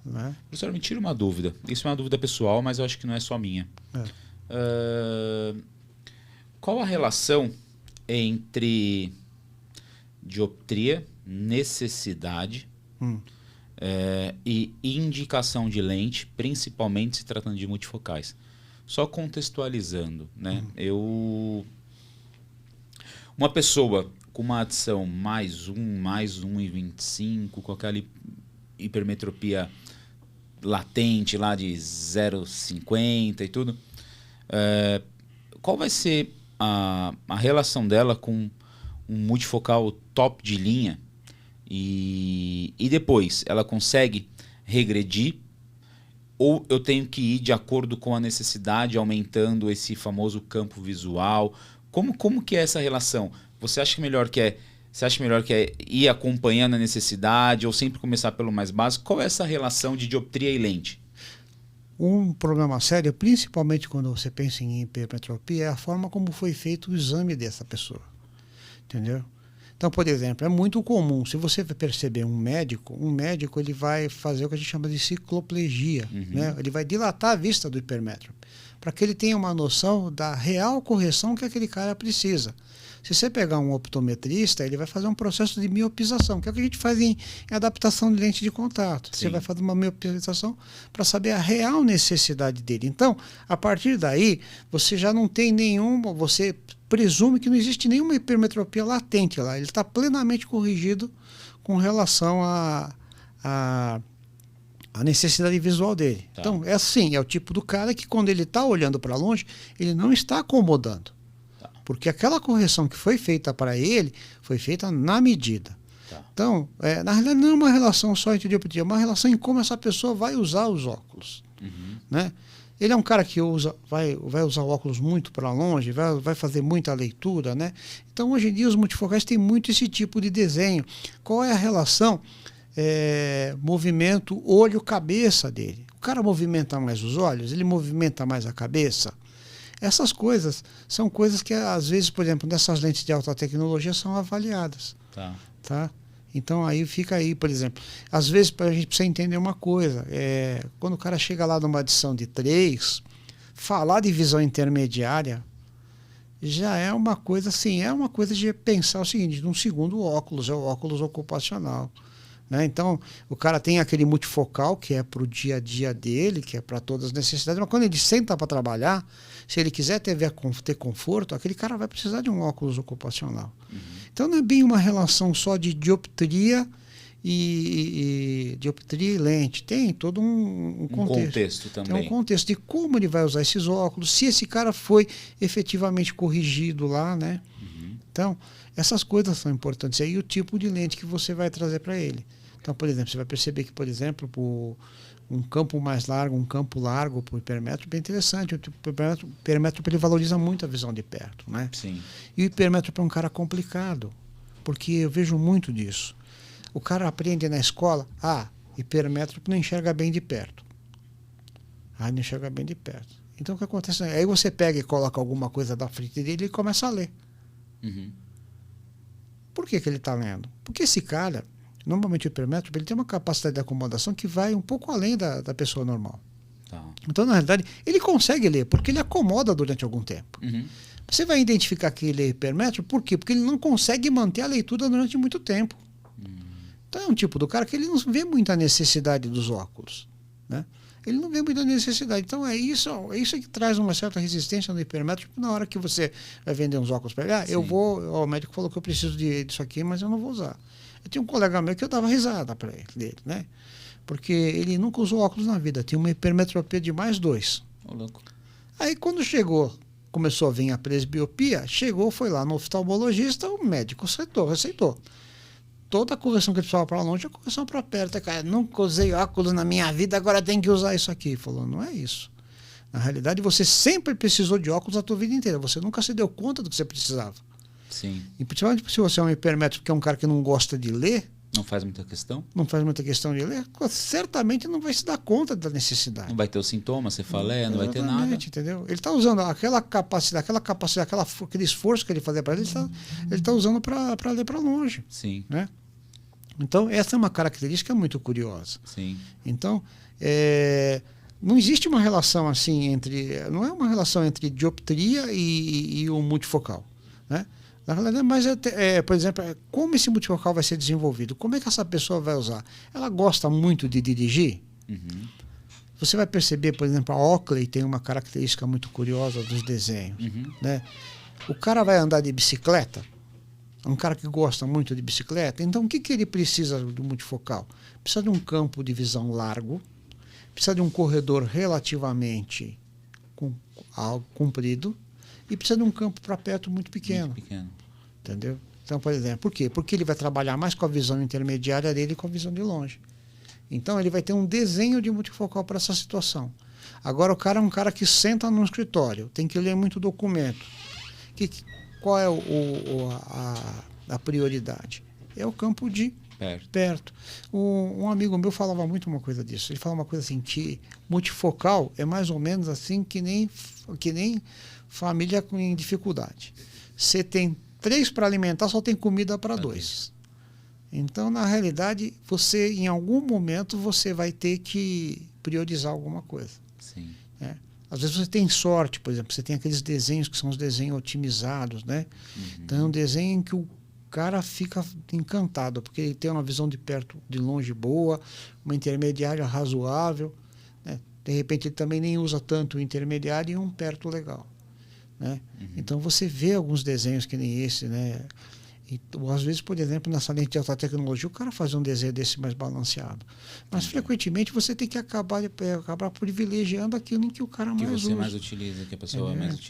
Né? Professor, me tira uma dúvida. Isso é uma dúvida pessoal, mas eu acho que não é só minha. Qual a relação entre dioptria, necessidade e indicação de lente, principalmente se tratando de multifocais? Só contextualizando, né? Uma pessoa com uma adição mais 1,25, com aquela hipermetropia latente lá de 0,50 e tudo, qual vai ser a relação dela com um multifocal top de linha e depois ela consegue regredir, ou eu tenho que ir de acordo com a necessidade, aumentando esse famoso campo visual? Como que é essa relação? Você acha melhor que é ir acompanhando a necessidade ou sempre começar pelo mais básico? Qual é essa relação de dioptria e lente? Um problema sério, principalmente quando você pensa em hipermetropia, é a forma como foi feito o exame dessa pessoa. Entendeu? Então, por exemplo, é muito comum, se você perceber um médico ele vai fazer o que a gente chama de cicloplegia. Né? Ele vai dilatar a vista do hipermétrope, para que ele tenha uma noção da real correção que aquele cara precisa. Se você pegar um optometrista, ele vai fazer um processo de miopização, que é o que a gente faz em adaptação de lente de contato. Sim. Você vai fazer uma miopização para saber a real necessidade dele. Então, a partir daí, você já não tem você presume que não existe nenhuma hipermetropia latente lá. Ele está plenamente corrigido com relação à necessidade visual dele. Tá. Então, é o tipo do cara que quando ele está olhando para longe, ele não está acomodando. Porque aquela correção que foi feita para ele, foi feita na medida. Tá. Então, na realidade não é uma relação só entre dioptria, é uma relação em como essa pessoa vai usar os óculos. Né? Ele é um cara que vai usar óculos muito para longe, vai fazer muita leitura. Né? Então, hoje em dia, os multifocais têm muito esse tipo de desenho. Qual é a relação movimento olho-cabeça dele? O cara movimenta mais os olhos? Ele movimenta mais a cabeça? Essas coisas são coisas que, às vezes, por exemplo, nessas lentes de alta tecnologia são avaliadas. Tá? Então, aí fica aí, por exemplo, às vezes a gente precisa entender uma coisa. Quando o cara chega lá numa adição de 3, falar de visão intermediária já é uma coisa assim, é uma coisa de pensar o seguinte, de um segundo óculos, é o óculos ocupacional. Né? Então, o cara tem aquele multifocal que é para o dia a dia dele, que é para todas as necessidades, mas quando ele senta para trabalhar, se ele quiser ter conforto, aquele cara vai precisar de um óculos ocupacional. Então, não é bem uma relação só de dioptria e lente. Tem todo um contexto também. Tem um contexto de como ele vai usar esses óculos, se esse cara foi efetivamente corrigido lá, né? Então, essas coisas são importantes. E aí o tipo de lente que você vai trazer para ele. Então, por exemplo, você vai perceber que, por exemplo, um campo mais largo, um campo largo para o hipermétrope é interessante. O hipermétrope ele valoriza muito a visão de perto. Né? Sim. E o hipermétrope é um cara complicado, porque eu vejo muito disso. O cara aprende na escola, hipermétrope não enxerga bem de perto. Não enxerga bem de perto. Então, o que acontece? Aí você pega e coloca alguma coisa da frente dele e começa a ler. Por que ele está lendo? Porque esse cara, normalmente o hipermétrope, ele tem uma capacidade de acomodação que vai um pouco além da pessoa normal. Tá. Então, na realidade, ele consegue ler, porque ele acomoda durante algum tempo. Você vai identificar que ele é hipermétrope, por quê? Porque ele não consegue manter a leitura durante muito tempo. Então, é um tipo do cara que ele não vê muita necessidade dos óculos. Né? Ele não vê muita necessidade. Então, é isso que traz uma certa resistência no hipermétrope. Na hora que você vai vender uns óculos para ele, o médico falou que eu preciso disso aqui, mas eu não vou usar. Eu tinha um colega meu que eu dava risada para ele, né? Porque ele nunca usou óculos na vida, tinha uma hipermetropia de mais 2. Louco. Aí, quando começou a vir a presbiopia, foi lá no oftalmologista, o médico receitou. Toda a correção que ele precisava para longe é correção para perto. Cara, nunca usei óculos na minha vida, agora tem que usar isso aqui. Ele falou, não é isso. Na realidade, você sempre precisou de óculos a tua vida inteira. Você nunca se deu conta do que você precisava. Sim. E principalmente se você é um hipermétrope, que é um cara que não gosta de ler. Não faz muita questão? Não faz muita questão de ler. Certamente não vai se dar conta da necessidade. Não vai ter os sintomas, você fala, não vai ter nada. Entendeu? Ele está usando aquela capacidade, aquele esforço que ele fazia para ele, ele está usando para ler para longe. Sim. Né? Então, essa é uma característica muito curiosa. Sim. Então, não existe uma relação assim entre... Não é uma relação entre dioptria e o multifocal, né? Na realidade, mas, por exemplo, como esse multifocal vai ser desenvolvido? Como é que essa pessoa vai usar? Ela gosta muito de dirigir? Uhum. Você vai perceber, por exemplo, a Oakley tem uma característica muito curiosa dos desenhos. Uhum. Né? O cara vai andar de bicicleta, é um cara que gosta muito de bicicleta, então o que ele precisa do multifocal? Precisa de um campo de visão largo, precisa de um corredor relativamente comprido e precisa de um campo para perto muito pequeno. Muito pequeno. Entendeu? Então, por exemplo, por quê? Porque ele vai trabalhar mais com a visão intermediária dele e com a visão de longe. Então, ele vai ter um desenho de multifocal para essa situação. Agora, o cara é um cara que senta num escritório, tem que ler muito documento. Qual é a prioridade? É o campo de perto. Um amigo meu falava muito uma coisa disso. Ele falava uma coisa assim, que multifocal é mais ou menos assim que nem família com dificuldade. Você tem 3 para alimentar, só tem comida para 2. Então, na realidade, você, em algum momento, você vai ter que priorizar alguma coisa. Sim. Né? Às vezes você tem sorte, por exemplo, você tem aqueles desenhos que são os desenhos otimizados, né? Uhum. Então, é um desenho em que o cara fica encantado, porque ele tem uma visão de perto, de longe boa, uma intermediária razoável, né? De repente, ele também nem usa tanto o intermediário e um perto legal. Né? Uhum. Então você vê alguns desenhos que nem esse, né? E, às vezes, por exemplo, nessa lente de alta tecnologia, o cara faz um desenho desse mais balanceado. Mas frequentemente você tem que acabar privilegiando aquilo em que o cara mais usa. Que você mais utiliza, que a pessoa mais utiliza.